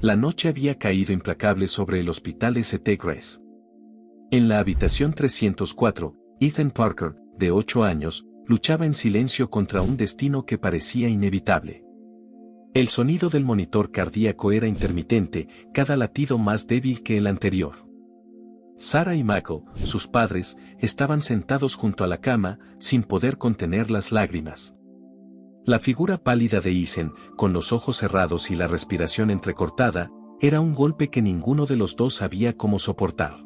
La noche había caído implacable sobre el hospital St. Grace. En la habitación 304, Ethan Parker, de 8 años, luchaba en silencio contra un destino que parecía inevitable. El sonido del monitor cardíaco era intermitente, cada latido más débil que el anterior. Sarah y Michael, sus padres, estaban sentados junto a la cama, sin poder contener las lágrimas. La figura pálida de Ethan, con los ojos cerrados y la respiración entrecortada, era un golpe que ninguno de los dos sabía cómo soportar.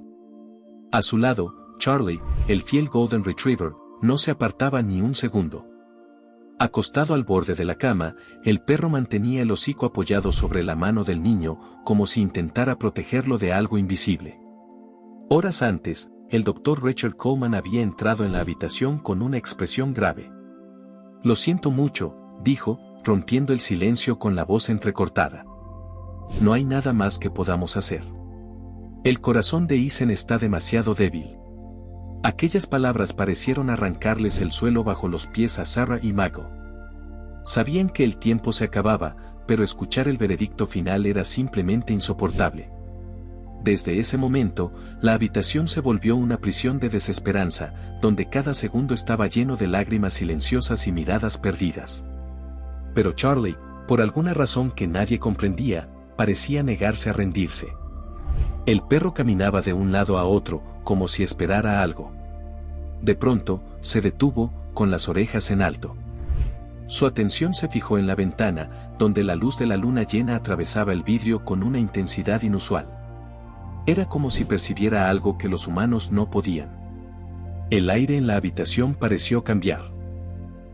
A su lado, Charlie, el fiel Golden Retriever, no se apartaba ni un segundo. Acostado al borde de la cama, el perro mantenía el hocico apoyado sobre la mano del niño, como si intentara protegerlo de algo invisible. Horas antes, el Dr. Richard Coleman había entrado en la habitación con una expresión grave. «Lo siento mucho», dijo, rompiendo el silencio con la voz entrecortada. «No hay nada más que podamos hacer. El corazón de Ethan está demasiado débil». Aquellas palabras parecieron arrancarles el suelo bajo los pies a Sarah y Michael. Sabían que el tiempo se acababa, pero escuchar el veredicto final era simplemente insoportable. Desde ese momento, la habitación se volvió una prisión de desesperanza, donde cada segundo estaba lleno de lágrimas silenciosas y miradas perdidas. Pero Charlie, por alguna razón que nadie comprendía, parecía negarse a rendirse. El perro caminaba de un lado a otro, como si esperara algo. De pronto, se detuvo, con las orejas en alto. Su atención se fijó en la ventana, donde la luz de la luna llena atravesaba el vidrio con una intensidad inusual. Era como si percibiera algo que los humanos no podían. El aire en la habitación pareció cambiar.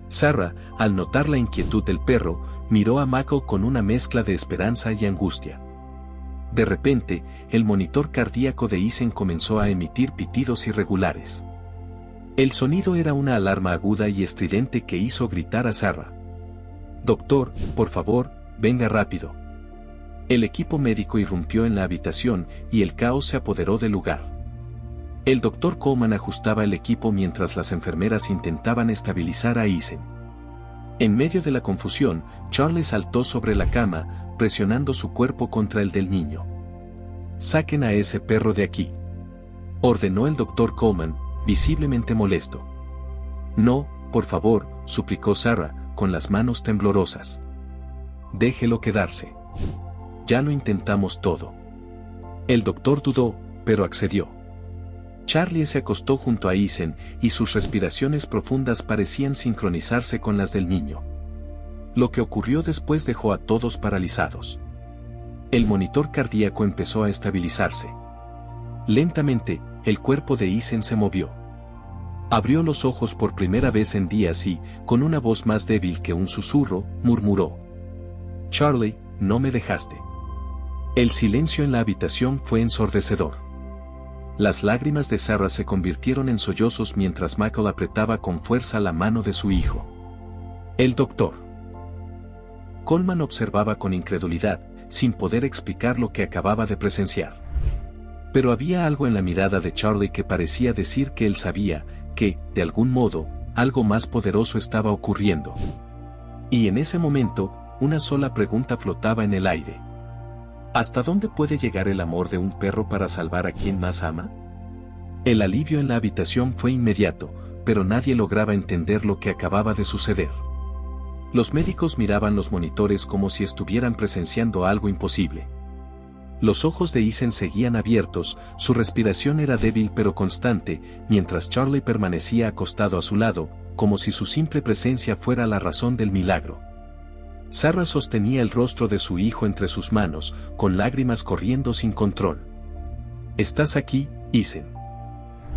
Sarah, al notar la inquietud del perro, miró a Michael con una mezcla de esperanza y angustia. De repente, el monitor cardíaco de Ethan comenzó a emitir pitidos irregulares. El sonido era una alarma aguda y estridente que hizo gritar a Sarah. «Doctor, por favor, venga rápido». El equipo médico irrumpió en la habitación y el caos se apoderó del lugar. El Dr. Coleman ajustaba el equipo mientras las enfermeras intentaban estabilizar a Ethan. En medio de la confusión, Charlie saltó sobre la cama, presionando su cuerpo contra el del niño. «Saquen a ese perro de aquí», ordenó el Dr. Coleman, visiblemente molesto. «No, por favor», suplicó Sarah, con las manos temblorosas. «Déjelo quedarse. Ya lo intentamos todo». El doctor dudó, pero accedió. Charlie se acostó junto a Ethan y sus respiraciones profundas parecían sincronizarse con las del niño. Lo que ocurrió después dejó a todos paralizados. El monitor cardíaco empezó a estabilizarse. Lentamente, el cuerpo de Ethan se movió. Abrió los ojos por primera vez en días y, con una voz más débil que un susurro, murmuró: «Charlie, no me dejaste». El silencio en la habitación fue ensordecedor. Las lágrimas de Sarah se convirtieron en sollozos mientras Michael apretaba con fuerza la mano de su hijo. El doctor Coleman observaba con incredulidad, sin poder explicar lo que acababa de presenciar. Pero había algo en la mirada de Charlie que parecía decir que él sabía que, de algún modo, algo más poderoso estaba ocurriendo. Y en ese momento, una sola pregunta flotaba en el aire. ¿Hasta dónde puede llegar el amor de un perro para salvar a quien más ama? El alivio en la habitación fue inmediato, pero nadie lograba entender lo que acababa de suceder. Los médicos miraban los monitores como si estuvieran presenciando algo imposible. Los ojos de Ethan seguían abiertos, su respiración era débil pero constante, mientras Charlie permanecía acostado a su lado, como si su simple presencia fuera la razón del milagro. Sarah sostenía el rostro de su hijo entre sus manos, con lágrimas corriendo sin control. «¿Estás aquí, Ethan?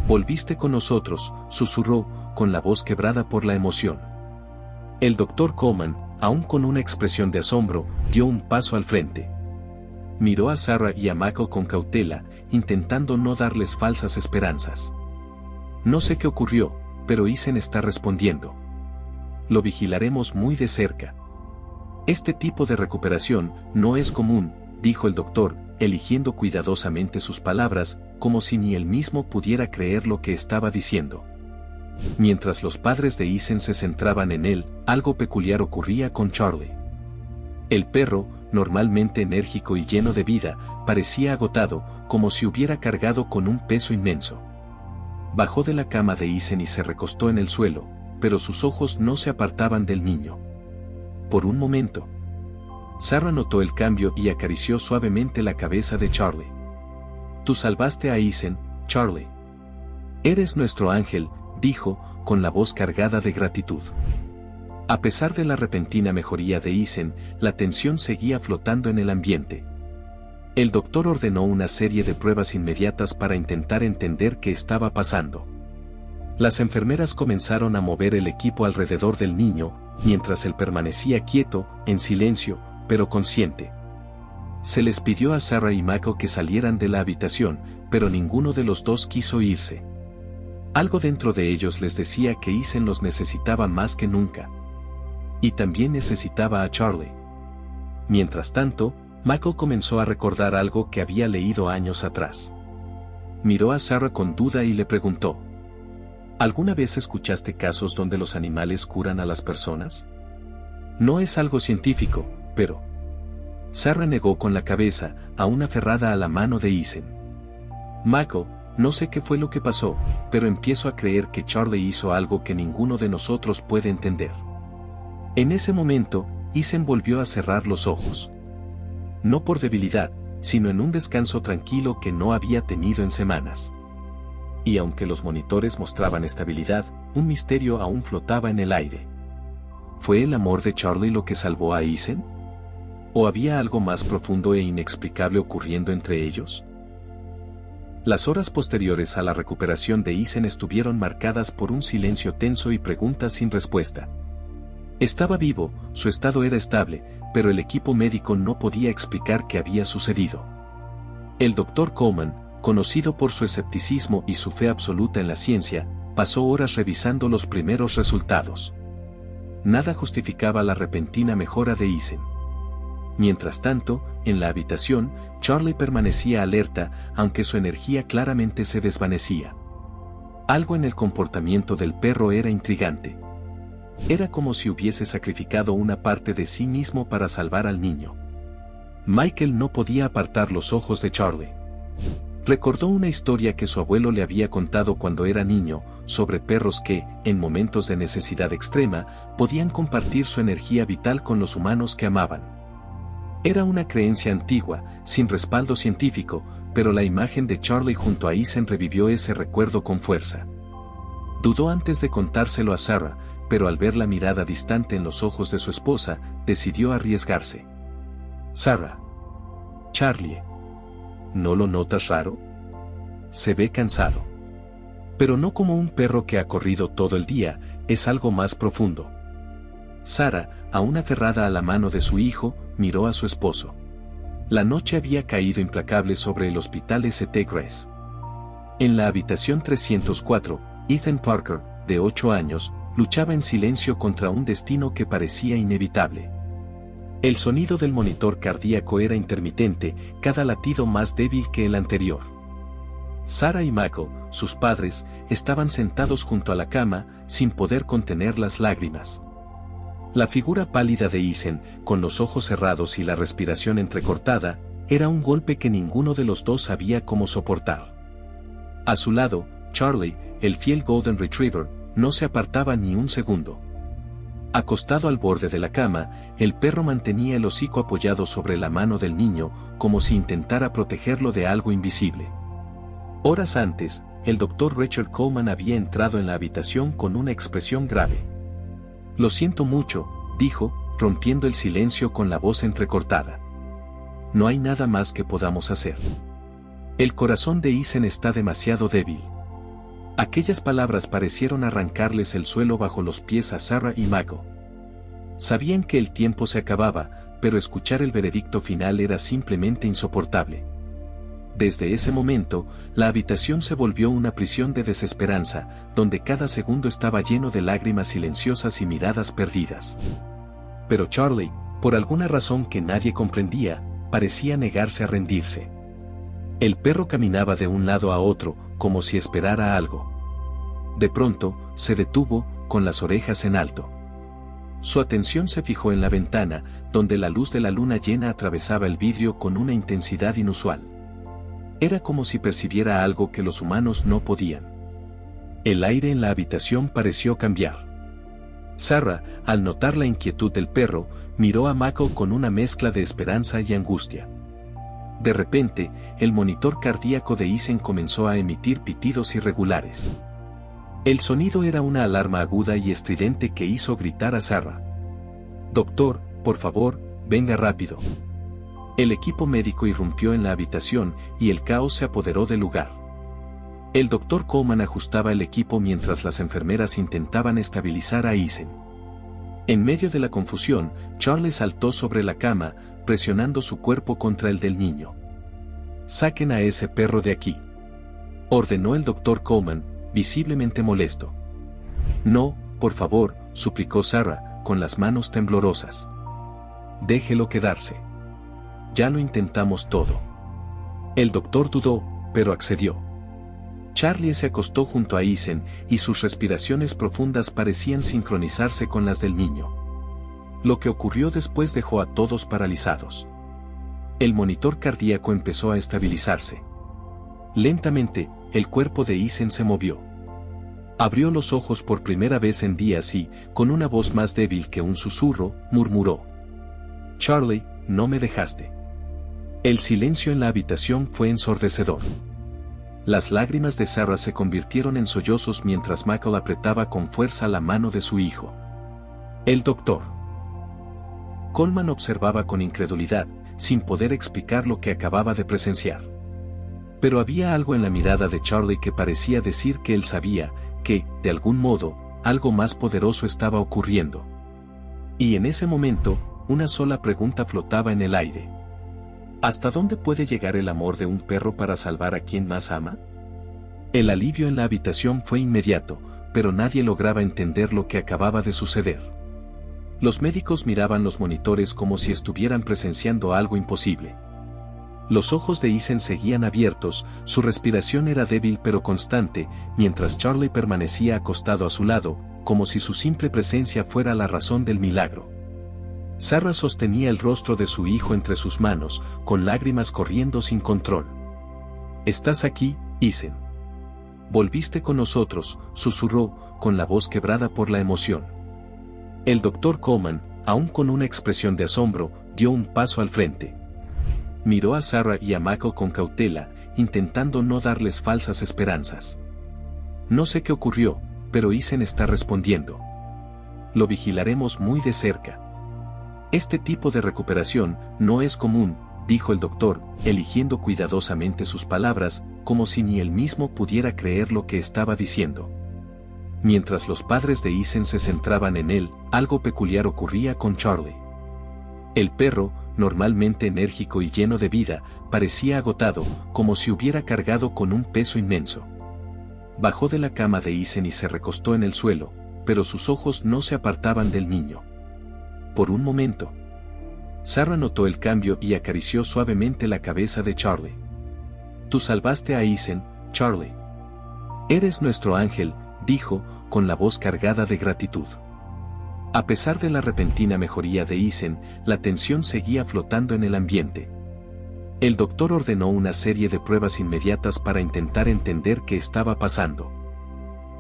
Volviste con nosotros», susurró, con la voz quebrada por la emoción. El Dr. Coleman, aún con una expresión de asombro, dio un paso al frente. Miró a Sarah y a Michael con cautela, intentando no darles falsas esperanzas. «No sé qué ocurrió, pero Ethan está respondiendo. Lo vigilaremos muy de cerca». «Este tipo de recuperación no es común», dijo el doctor, eligiendo cuidadosamente sus palabras, como si ni él mismo pudiera creer lo que estaba diciendo. Mientras los padres de Ethan se centraban en él, algo peculiar ocurría con Charlie. El perro, normalmente enérgico y lleno de vida, parecía agotado, como si hubiera cargado con un peso inmenso. Bajó de la cama de Ethan y se recostó en el suelo, pero sus ojos no se apartaban del niño. Por un momento, Sarah notó el cambio y acarició suavemente la cabeza de Charlie. «Tú salvaste a Ethan, Charlie. Eres nuestro ángel», dijo, con la voz cargada de gratitud. A pesar de la repentina mejoría de Ethan, la tensión seguía flotando en el ambiente. El doctor ordenó una serie de pruebas inmediatas para intentar entender qué estaba pasando. Las enfermeras comenzaron a mover el equipo alrededor del niño, mientras él permanecía quieto, en silencio, pero consciente. Se les pidió a Sarah y Michael que salieran de la habitación, pero ninguno de los dos quiso irse. Algo dentro de ellos les decía que Ethan los necesitaba más que nunca. Y también necesitaba a Charlie. Mientras tanto, Michael comenzó a recordar algo que había leído años atrás. Miró a Sarah con duda y le preguntó: ¿alguna vez escuchaste casos donde los animales curan a las personas? No es algo científico, pero... Sarah negó con la cabeza, aún aferrada a la mano de Ethan. Michael, no sé qué fue lo que pasó, pero empiezo a creer que Charlie hizo algo que ninguno de nosotros puede entender. En ese momento, Ethan volvió a cerrar los ojos. No por debilidad, sino en un descanso tranquilo que no había tenido en semanas. Y aunque los monitores mostraban estabilidad, un misterio aún flotaba en el aire. ¿Fue el amor de Charlie lo que salvó a Ethan? ¿O había algo más profundo e inexplicable ocurriendo entre ellos? Las horas posteriores a la recuperación de Ethan estuvieron marcadas por un silencio tenso y preguntas sin respuesta. Estaba vivo, su estado era estable, pero el equipo médico no podía explicar qué había sucedido. El Dr. Coleman, conocido por su escepticismo y su fe absoluta en la ciencia, pasó horas revisando los primeros resultados. Nada justificaba la repentina mejora de Ethan. Mientras tanto, en la habitación, Charlie permanecía alerta, aunque su energía claramente se desvanecía. Algo en el comportamiento del perro era intrigante. Era como si hubiese sacrificado una parte de sí mismo para salvar al niño. Michael no podía apartar los ojos de Charlie. Recordó una historia que su abuelo le había contado cuando era niño, sobre perros que, en momentos de necesidad extrema, podían compartir su energía vital con los humanos que amaban. Era una creencia antigua, sin respaldo científico, pero la imagen de Charlie junto a Ethan revivió ese recuerdo con fuerza. Dudó antes de contárselo a Sarah, pero al ver la mirada distante en los ojos de su esposa, decidió arriesgarse. Sarah. Charlie. ¿No lo notas raro? Se ve cansado. Pero no como un perro que ha corrido todo el día, es algo más profundo. Sarah, aún aferrada a la mano de su hijo, miró a su esposo. La noche había caído implacable sobre el hospital St. Grace. En la habitación 304, Ethan Parker, de 8 años, luchaba en silencio contra un destino que parecía inevitable. El sonido del monitor cardíaco era intermitente, cada latido más débil que el anterior. Sarah y Michael, sus padres, estaban sentados junto a la cama, sin poder contener las lágrimas. La figura pálida de Ethan, con los ojos cerrados y la respiración entrecortada, era un golpe que ninguno de los dos sabía cómo soportar. A su lado, Charlie, el fiel Golden Retriever, no se apartaba ni un segundo. Acostado al borde de la cama, el perro mantenía el hocico apoyado sobre la mano del niño, como si intentara protegerlo de algo invisible. Horas antes, el Dr. Richard Coleman había entrado en la habitación con una expresión grave. «Lo siento mucho», dijo, rompiendo el silencio con la voz entrecortada. «No hay nada más que podamos hacer. El corazón de Ethan está demasiado débil». Aquellas palabras parecieron arrancarles el suelo bajo los pies a Sarah y Michael. Sabían que el tiempo se acababa, pero escuchar el veredicto final era simplemente insoportable. Desde ese momento, la habitación se volvió una prisión de desesperanza, donde cada segundo estaba lleno de lágrimas silenciosas y miradas perdidas. Pero Charlie, por alguna razón que nadie comprendía, parecía negarse a rendirse. El perro caminaba de un lado a otro, como si esperara algo. De pronto, se detuvo, con las orejas en alto. Su atención se fijó en la ventana, donde la luz de la luna llena atravesaba el vidrio con una intensidad inusual. Era como si percibiera algo que los humanos no podían. El aire en la habitación pareció cambiar. Sarah, al notar la inquietud del perro, miró a Michael con una mezcla de esperanza y angustia. De repente, el monitor cardíaco de Ethan comenzó a emitir pitidos irregulares. El sonido era una alarma aguda y estridente que hizo gritar a Sarah. «Doctor, por favor, venga rápido». El equipo médico irrumpió en la habitación y el caos se apoderó del lugar. El doctor Coleman ajustaba el equipo mientras las enfermeras intentaban estabilizar a Ethan. En medio de la confusión, Charlie saltó sobre la cama, presionando su cuerpo contra el del niño. «Saquen a ese perro de aquí», ordenó el doctor Coleman, visiblemente molesto. «No, por favor», suplicó Sarah, con las manos temblorosas. «Déjelo quedarse. Ya lo intentamos todo». El doctor dudó, pero accedió. Charlie se acostó junto a Ethan y sus respiraciones profundas parecían sincronizarse con las del niño. Lo que ocurrió después dejó a todos paralizados. El monitor cardíaco empezó a estabilizarse. Lentamente, el cuerpo de Ethan se movió. Abrió los ojos por primera vez en días y, con una voz más débil que un susurro, murmuró: «Charlie, no me dejaste». El silencio en la habitación fue ensordecedor. Las lágrimas de Sarah se convirtieron en sollozos mientras Michael apretaba con fuerza la mano de su hijo. El doctor Coleman observaba con incredulidad, sin poder explicar lo que acababa de presenciar. Pero había algo en la mirada de Charlie que parecía decir que él sabía que, de algún modo, algo más poderoso estaba ocurriendo. Y en ese momento, una sola pregunta flotaba en el aire. ¿Hasta dónde puede llegar el amor de un perro para salvar a quien más ama? El alivio en la habitación fue inmediato, pero nadie lograba entender lo que acababa de suceder. Los médicos miraban los monitores como si estuvieran presenciando algo imposible. Los ojos de Ethan seguían abiertos, su respiración era débil pero constante, mientras Charlie permanecía acostado a su lado, como si su simple presencia fuera la razón del milagro. Sarah sostenía el rostro de su hijo entre sus manos, con lágrimas corriendo sin control. «¿Estás aquí, Ethan? Volviste con nosotros», susurró, con la voz quebrada por la emoción. El doctor Coleman, aún con una expresión de asombro, dio un paso al frente. Miró a Sarah y a Michael con cautela, intentando no darles falsas esperanzas. «No sé qué ocurrió, pero Ethan está respondiendo. Lo vigilaremos muy de cerca». «Este tipo de recuperación no es común», dijo el doctor, eligiendo cuidadosamente sus palabras, como si ni él mismo pudiera creer lo que estaba diciendo. Mientras los padres de Ethan se centraban en él, algo peculiar ocurría con Charlie. El perro, normalmente enérgico y lleno de vida, parecía agotado, como si hubiera cargado con un peso inmenso. Bajó de la cama de Ethan y se recostó en el suelo, pero sus ojos no se apartaban del niño. Por un momento, Sarah notó el cambio y acarició suavemente la cabeza de Charlie. «Tú salvaste a Ethan, Charlie. Eres nuestro ángel», dijo, con la voz cargada de gratitud. A pesar de la repentina mejoría de Ethan, la tensión seguía flotando en el ambiente. El doctor ordenó una serie de pruebas inmediatas para intentar entender qué estaba pasando.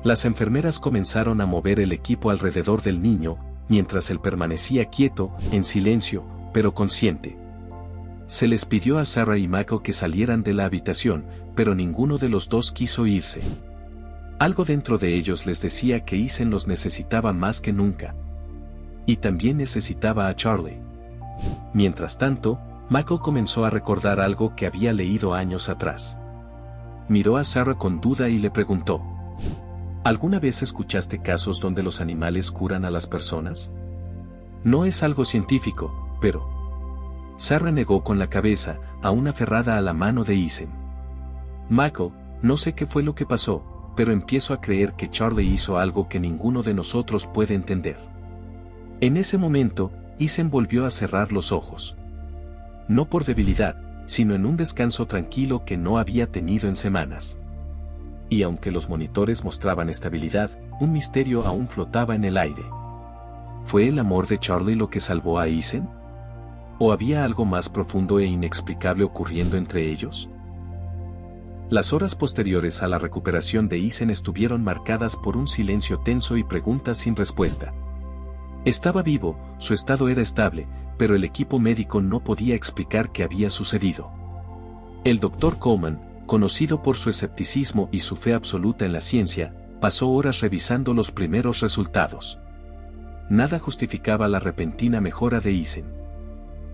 Las enfermeras comenzaron a mover el equipo alrededor del niño, mientras él permanecía quieto, en silencio, pero consciente. Se les pidió a Sarah y Michael que salieran de la habitación, pero ninguno de los dos quiso irse. Algo dentro de ellos les decía que Ethan los necesitaba más que nunca. Y también necesitaba a Charlie. Mientras tanto, Michael comenzó a recordar algo que había leído años atrás. Miró a Sarah con duda y le preguntó: ¿alguna vez escuchaste casos donde los animales curan a las personas? No es algo científico, pero... Sarah negó con la cabeza, aún aferrada a la mano de Ethan. Michael, no sé qué fue lo que pasó, pero empiezo a creer que Charlie hizo algo que ninguno de nosotros puede entender. En ese momento, Ethan volvió a cerrar los ojos. No por debilidad, sino en un descanso tranquilo que no había tenido en semanas. Y aunque los monitores mostraban estabilidad, un misterio aún flotaba en el aire. ¿Fue el amor de Charlie lo que salvó a Ethan? ¿O había algo más profundo e inexplicable ocurriendo entre ellos? Las horas posteriores a la recuperación de Ethan estuvieron marcadas por un silencio tenso y preguntas sin respuesta. Estaba vivo, su estado era estable, pero el equipo médico no podía explicar qué había sucedido. El Dr. Coleman, conocido por su escepticismo y su fe absoluta en la ciencia, pasó horas revisando los primeros resultados. Nada justificaba la repentina mejora de Ethan.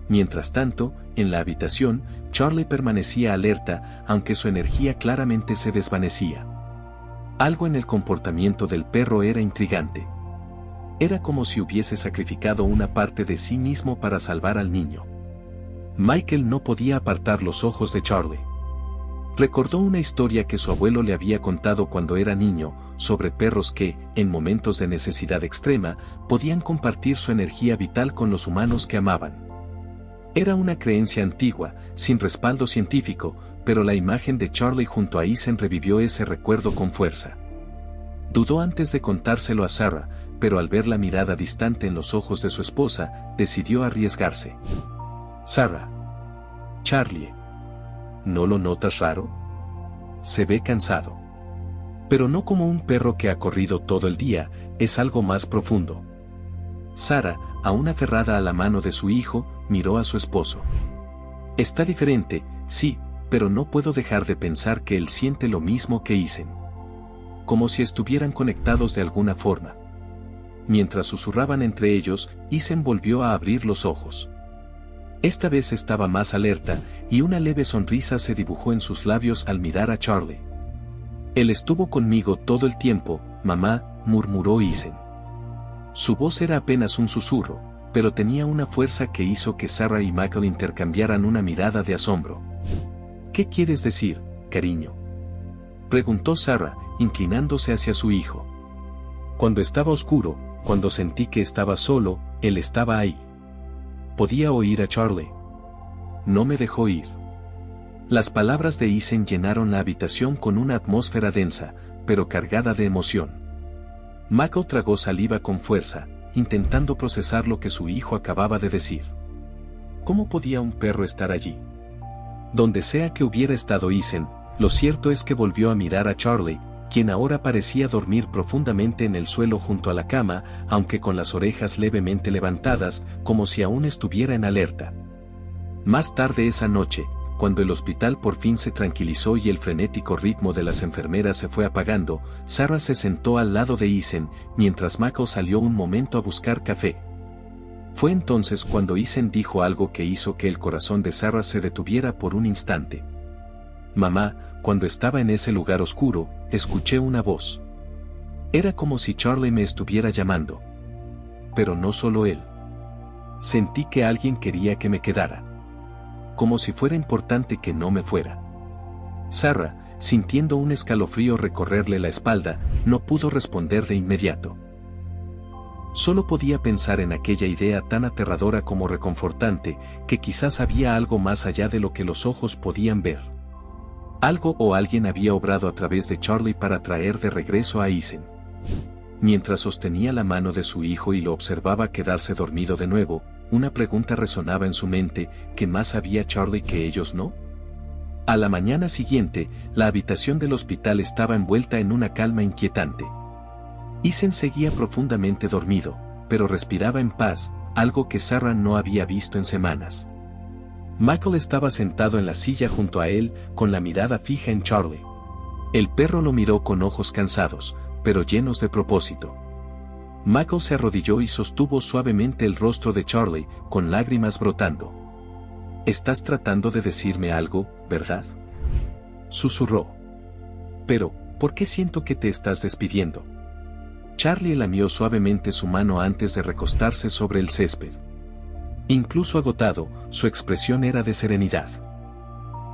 Mientras tanto, en la habitación, Charlie permanecía alerta, aunque su energía claramente se desvanecía. Algo en el comportamiento del perro era intrigante. Era como si hubiese sacrificado una parte de sí mismo para salvar al niño. Michael no podía apartar los ojos de Charlie. Recordó una historia que su abuelo le había contado cuando era niño, sobre perros que, en momentos de necesidad extrema, podían compartir su energía vital con los humanos que amaban. Era una creencia antigua, sin respaldo científico, pero la imagen de Charlie junto a Ethan revivió ese recuerdo con fuerza. Dudó antes de contárselo a Sarah, pero al ver la mirada distante en los ojos de su esposa, decidió arriesgarse. Sarah. Charlie. ¿No lo notas raro? Se ve cansado. Pero no como un perro que ha corrido todo el día, es algo más profundo. Sarah, aún aferrada a la mano de su hijo, miró a su esposo. Está diferente, sí, pero no puedo dejar de pensar que él siente lo mismo que Ethan. Como si estuvieran conectados de alguna forma. Mientras susurraban entre ellos, Ethan volvió a abrir los ojos. Esta vez estaba más alerta, y una leve sonrisa se dibujó en sus labios al mirar a Charlie. Él estuvo conmigo todo el tiempo, mamá, murmuró Ethan. Su voz era apenas un susurro, pero tenía una fuerza que hizo que Sarah y Michael intercambiaran una mirada de asombro. ¿Qué quieres decir, cariño?, preguntó Sarah, inclinándose hacia su hijo. Cuando estaba oscuro, cuando sentí que estaba solo, él estaba ahí. Podía oír a Charlie. No me dejó ir. Las palabras de Ethan llenaron la habitación con una atmósfera densa, pero cargada de emoción. Michael tragó saliva con fuerza, intentando procesar lo que su hijo acababa de decir. ¿Cómo podía un perro estar allí? Donde sea que hubiera estado Ethan, lo cierto es que volvió a mirar a Charlie, quien ahora parecía dormir profundamente en el suelo junto a la cama, aunque con las orejas levemente levantadas, como si aún estuviera en alerta. Más tarde esa noche, cuando el hospital por fin se tranquilizó y el frenético ritmo de las enfermeras se fue apagando, Sarah se sentó al lado de Ethan, mientras Michael salió un momento a buscar café. Fue entonces cuando Ethan dijo algo que hizo que el corazón de Sarah se detuviera por un instante. Mamá, cuando estaba en ese lugar oscuro, escuché una voz. Era como si Charlie me estuviera llamando. Pero no solo él. Sentí que alguien quería que me quedara. Como si fuera importante que no me fuera. Sarah, sintiendo un escalofrío recorrerle la espalda, no pudo responder de inmediato. Solo podía pensar en aquella idea tan aterradora como reconfortante, que quizás había algo más allá de lo que los ojos podían ver. Algo o alguien había obrado a través de Charlie para traer de regreso a Ethan. Mientras sostenía la mano de su hijo y lo observaba quedarse dormido de nuevo, una pregunta resonaba en su mente: ¿qué más sabía Charlie que ellos no? A la mañana siguiente, la habitación del hospital estaba envuelta en una calma inquietante. Ethan seguía profundamente dormido, pero respiraba en paz, algo que Sarah no había visto en semanas. Michael estaba sentado en la silla junto a él, con la mirada fija en Charlie. El perro lo miró con ojos cansados, pero llenos de propósito. Michael se arrodilló y sostuvo suavemente el rostro de Charlie, con lágrimas brotando. «Estás tratando de decirme algo, ¿verdad?», susurró. «Pero, ¿por qué siento que te estás despidiendo?». Charlie lamió suavemente su mano antes de recostarse sobre el césped. Incluso agotado, su expresión era de serenidad.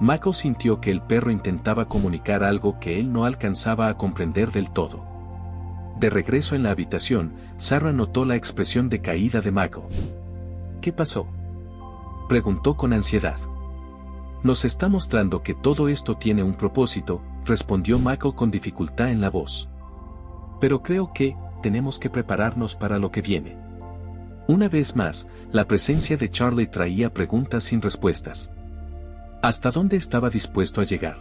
Michael sintió que el perro intentaba comunicar algo que él no alcanzaba a comprender del todo. De regreso en la habitación, Sarah notó la expresión decaída de Michael. «¿Qué pasó?», preguntó con ansiedad. «Nos está mostrando que todo esto tiene un propósito», respondió Michael con dificultad en la voz. «Pero creo que tenemos que prepararnos para lo que viene». Una vez más, la presencia de Charlie traía preguntas sin respuestas. ¿Hasta dónde estaba dispuesto a llegar?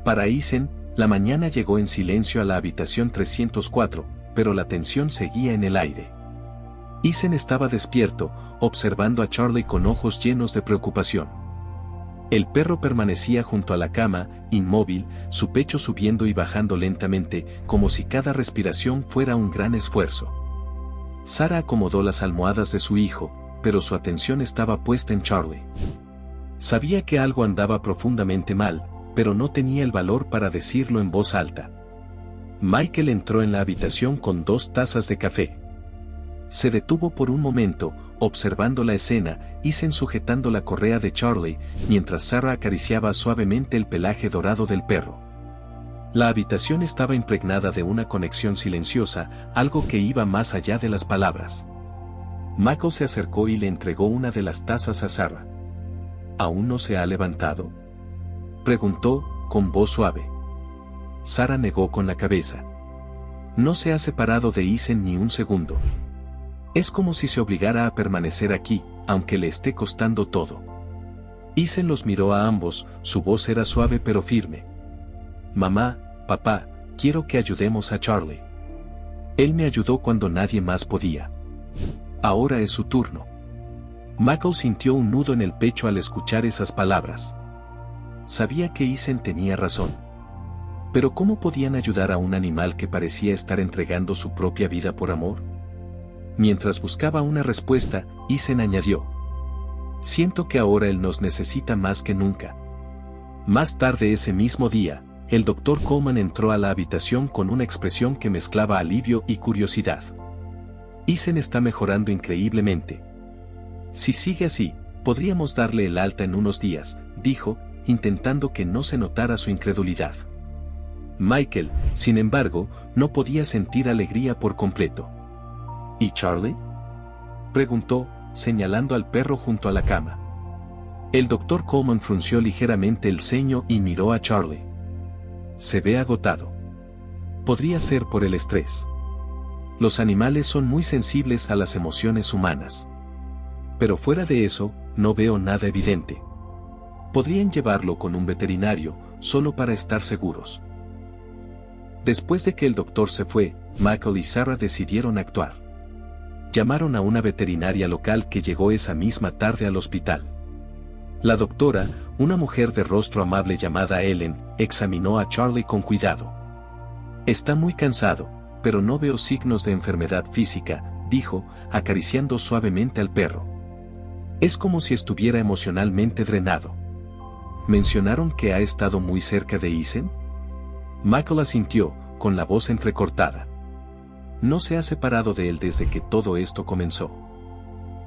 Para Ethan, la mañana llegó en silencio a la habitación 304, pero la tensión seguía en el aire. Ethan estaba despierto, observando a Charlie con ojos llenos de preocupación. El perro permanecía junto a la cama, inmóvil, su pecho subiendo y bajando lentamente, como si cada respiración fuera un gran esfuerzo. Sarah acomodó las almohadas de su hijo, pero su atención estaba puesta en Charlie. Sabía que algo andaba profundamente mal, pero no tenía el valor para decirlo en voz alta. Michael entró en la habitación con 2 tazas de café. Se detuvo por un momento, observando la escena, Ethan sujetando la correa de Charlie, mientras Sarah acariciaba suavemente el pelaje dorado del perro. La habitación estaba impregnada de una conexión silenciosa, algo que iba más allá de las palabras. Michael se acercó y le entregó una de las tazas a Sarah. ¿Aún no se ha levantado?, preguntó, con voz suave. Sarah negó con la cabeza. No se ha separado de Ethan ni un segundo. Es como si se obligara a permanecer aquí, aunque le esté costando todo. Ethan los miró a ambos, su voz era suave pero firme. Mamá, papá, quiero que ayudemos a Charlie. Él me ayudó cuando nadie más podía. Ahora es su turno. Michael sintió un nudo en el pecho al escuchar esas palabras. Sabía que Ethan tenía razón. Pero ¿cómo podían ayudar a un animal que parecía estar entregando su propia vida por amor? Mientras buscaba una respuesta, Ethan añadió: siento que ahora él nos necesita más que nunca. Más tarde ese mismo día, el Dr. Coleman entró a la habitación con una expresión que mezclaba alivio y curiosidad. Ethan está mejorando increíblemente. Si sigue así, podríamos darle el alta en unos días, dijo, intentando que no se notara su incredulidad. Michael, sin embargo, no podía sentir alegría por completo. ¿Y Charlie?, preguntó, señalando al perro junto a la cama. El Dr. Coleman frunció ligeramente el ceño y miró a Charlie. Se ve agotado. Podría ser por el estrés. Los animales son muy sensibles a las emociones humanas. Pero fuera de eso, no veo nada evidente. Podrían llevarlo con un veterinario, solo para estar seguros. Después de que el doctor se fue, Michael y Sarah decidieron actuar. Llamaron a una veterinaria local que llegó esa misma tarde al hospital. La doctora, una mujer de rostro amable llamada Ellen, examinó a Charlie con cuidado. Está muy cansado, pero no veo signos de enfermedad física, dijo, acariciando suavemente al perro. Es como si estuviera emocionalmente drenado. ¿Mencionaron que ha estado muy cerca de Ethan? Michael asintió, con la voz entrecortada. No se ha separado de él desde que todo esto comenzó.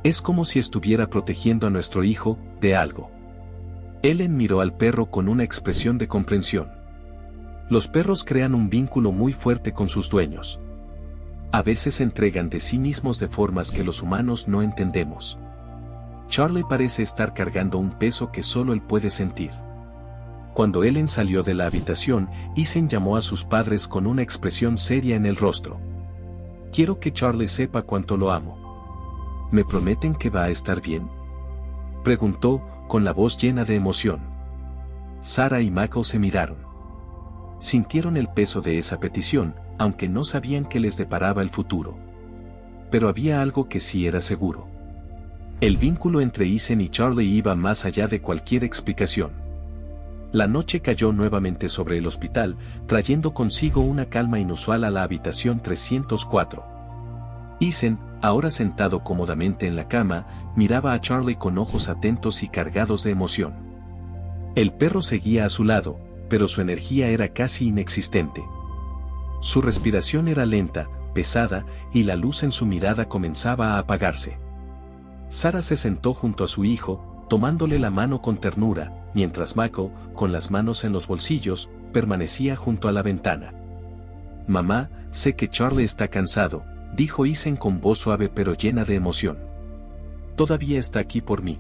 Es como si estuviera protegiendo a nuestro hijo de algo. Ellen miró al perro con una expresión de comprensión. Los perros crean un vínculo muy fuerte con sus dueños. A veces se entregan de sí mismos de formas que los humanos no entendemos. Charlie parece estar cargando un peso que solo él puede sentir. Cuando Ellen salió de la habitación, Ethan llamó a sus padres con una expresión seria en el rostro. Quiero que Charlie sepa cuánto lo amo. ¿Me prometen que va a estar bien?, preguntó, con la voz llena de emoción. Sarah y Michael se miraron. Sintieron el peso de esa petición, aunque no sabían qué les deparaba el futuro. Pero había algo que sí era seguro. El vínculo entre Ethan y Charlie iba más allá de cualquier explicación. La noche cayó nuevamente sobre el hospital, trayendo consigo una calma inusual a la habitación 304. Ethan, ahora sentado cómodamente en la cama, miraba a Charlie con ojos atentos y cargados de emoción. El perro seguía a su lado, pero su energía era casi inexistente. Su respiración era lenta, pesada, y la luz en su mirada comenzaba a apagarse. Sarah se sentó junto a su hijo, tomándole la mano con ternura, mientras Michael, con las manos en los bolsillos, permanecía junto a la ventana. Mamá, sé que Charlie está cansado, dijo Ethan con voz suave pero llena de emoción. Todavía está aquí por mí.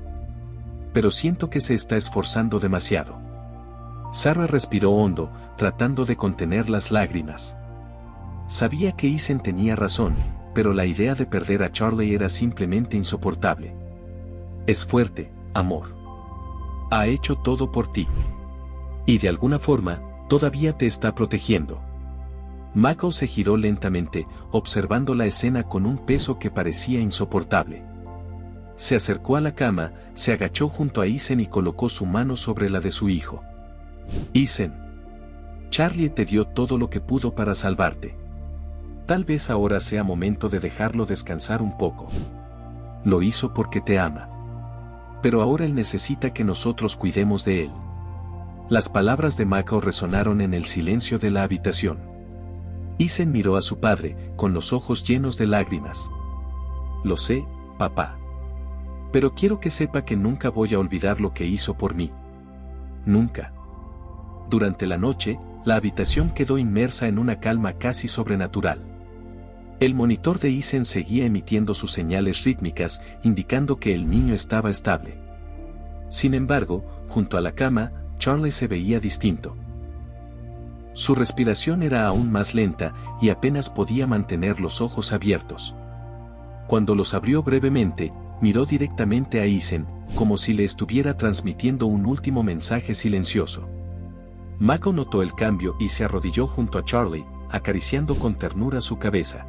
Pero siento que se está esforzando demasiado. Sarah respiró hondo, tratando de contener las lágrimas. Sabía que Ethan tenía razón, pero la idea de perder a Charlie era simplemente insoportable. Es fuerte, amor. Ha hecho todo por ti. Y de alguna forma, todavía te está protegiendo. Michael se giró lentamente, observando la escena con un peso que parecía insoportable. Se acercó a la cama, se agachó junto a Ethan y colocó su mano sobre la de su hijo. Ethan. Charlie te dio todo lo que pudo para salvarte. Tal vez ahora sea momento de dejarlo descansar un poco. Lo hizo porque te ama. Pero ahora él necesita que nosotros cuidemos de él. Las palabras de Michael resonaron en el silencio de la habitación. Ethan miró a su padre, con los ojos llenos de lágrimas. Lo sé, papá. Pero quiero que sepa que nunca voy a olvidar lo que hizo por mí. Nunca. Durante la noche, la habitación quedó inmersa en una calma casi sobrenatural. El monitor de Ethan seguía emitiendo sus señales rítmicas, indicando que el niño estaba estable. Sin embargo, junto a la cama, Charlie se veía distinto. Su respiración era aún más lenta y apenas podía mantener los ojos abiertos. Cuando los abrió brevemente, miró directamente a Ethan, como si le estuviera transmitiendo un último mensaje silencioso. Michael notó el cambio y se arrodilló junto a Charlie, acariciando con ternura su cabeza.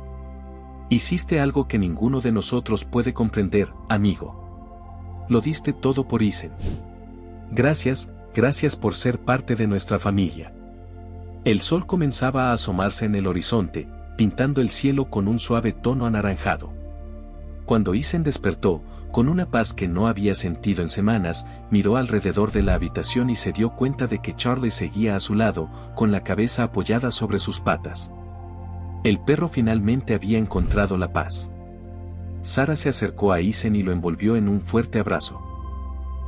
Hiciste algo que ninguno de nosotros puede comprender, amigo. Lo diste todo por Ethan. Gracias, gracias por ser parte de nuestra familia. El sol comenzaba a asomarse en el horizonte, pintando el cielo con un suave tono anaranjado. Cuando Ethan despertó, con una paz que no había sentido en semanas, miró alrededor de la habitación y se dio cuenta de que Charlie seguía a su lado, con la cabeza apoyada sobre sus patas. El perro finalmente había encontrado la paz. Sarah se acercó a Ethan y lo envolvió en un fuerte abrazo.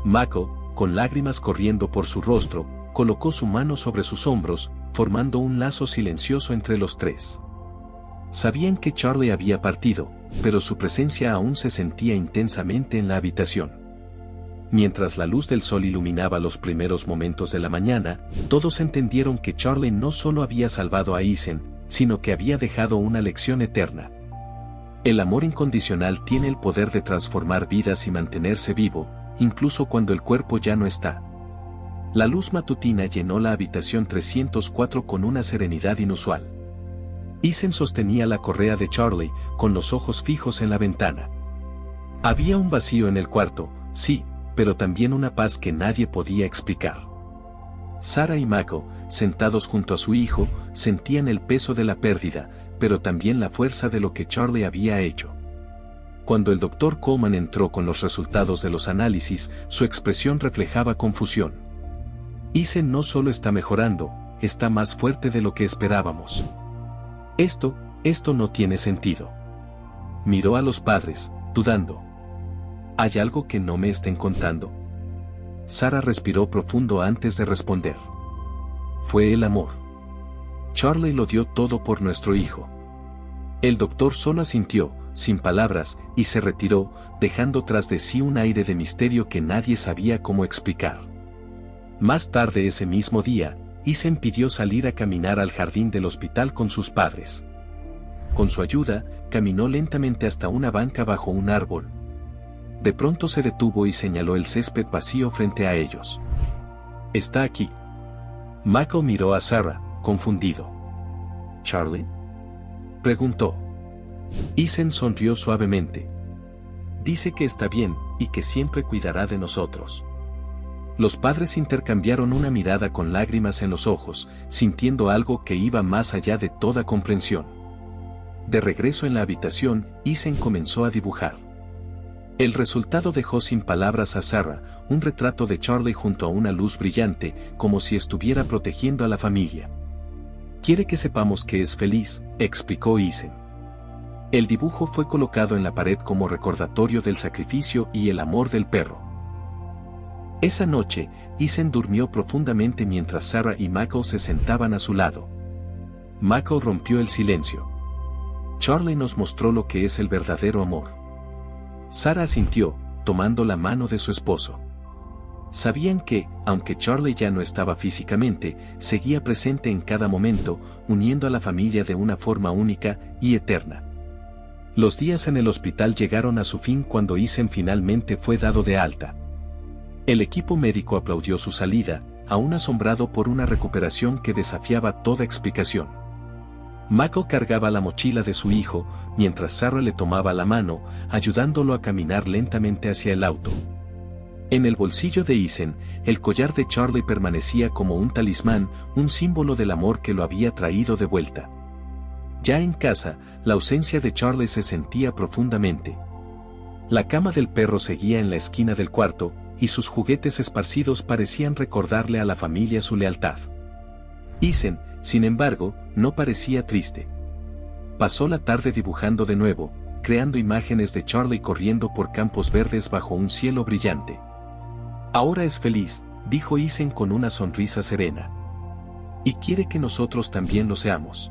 Michael, con lágrimas corriendo por su rostro, colocó su mano sobre sus hombros, formando un lazo silencioso entre los tres. Sabían que Charlie había partido, pero su presencia aún se sentía intensamente en la habitación. Mientras la luz del sol iluminaba los primeros momentos de la mañana, todos entendieron que Charlie no solo había salvado a Ethan, sino que había dejado una lección eterna. El amor incondicional tiene el poder de transformar vidas y mantenerse vivo, incluso cuando el cuerpo ya no está. La luz matutina llenó la habitación 304 con una serenidad inusual. Ethan sostenía la correa de Charlie, con los ojos fijos en la ventana. Había un vacío en el cuarto, sí, pero también una paz que nadie podía explicar. Sarah y Michael, sentados junto a su hijo, sentían el peso de la pérdida, pero también la fuerza de lo que Charlie había hecho. Cuando el Dr. Coleman entró con los resultados de los análisis, su expresión reflejaba confusión. Ethan no solo está mejorando, está más fuerte de lo que esperábamos. Esto no tiene sentido. Miró a los padres, dudando. ¿Hay algo que no me estén contando? Sarah respiró profundo antes de responder. Fue el amor. Charlie lo dio todo por nuestro hijo. El doctor solo asintió, sin palabras, y se retiró, dejando tras de sí un aire de misterio que nadie sabía cómo explicar. Más tarde ese mismo día, Ethan pidió salir a caminar al jardín del hospital con sus padres. Con su ayuda, caminó lentamente hasta una banca bajo un árbol. De pronto se detuvo y señaló el césped vacío frente a ellos. «Está aquí». Michael miró a Sarah, confundido. «¿Charlie?», preguntó. Ethan sonrió suavemente. «Dice que está bien, y que siempre cuidará de nosotros». Los padres intercambiaron una mirada con lágrimas en los ojos, sintiendo algo que iba más allá de toda comprensión. De regreso en la habitación, Ethan comenzó a dibujar. El resultado dejó sin palabras a Sarah, un retrato de Charlie junto a una luz brillante, como si estuviera protegiendo a la familia. «Quiere que sepamos que es feliz», explicó Ethan. El dibujo fue colocado en la pared como recordatorio del sacrificio y el amor del perro. Esa noche, Ethan durmió profundamente mientras Sarah y Michael se sentaban a su lado. Michael rompió el silencio. «Charlie nos mostró lo que es el verdadero amor». Sarah asintió, tomando la mano de su esposo. Sabían que, aunque Charlie ya no estaba físicamente, seguía presente en cada momento, uniendo a la familia de una forma única y eterna. Los días en el hospital llegaron a su fin cuando Ethan finalmente fue dado de alta. El equipo médico aplaudió su salida, aún asombrado por una recuperación que desafiaba toda explicación. Mako cargaba la mochila de su hijo, mientras Sarah le tomaba la mano, ayudándolo a caminar lentamente hacia el auto. En el bolsillo de Ethan, el collar de Charlie permanecía como un talismán, un símbolo del amor que lo había traído de vuelta. Ya en casa, la ausencia de Charlie se sentía profundamente. La cama del perro seguía en la esquina del cuarto, y sus juguetes esparcidos parecían recordarle a la familia su lealtad. Ethan, sin embargo, no parecía triste. Pasó la tarde dibujando de nuevo, creando imágenes de Charlie corriendo por campos verdes bajo un cielo brillante. Ahora es feliz, dijo Ethan con una sonrisa serena. Y quiere que nosotros también lo seamos.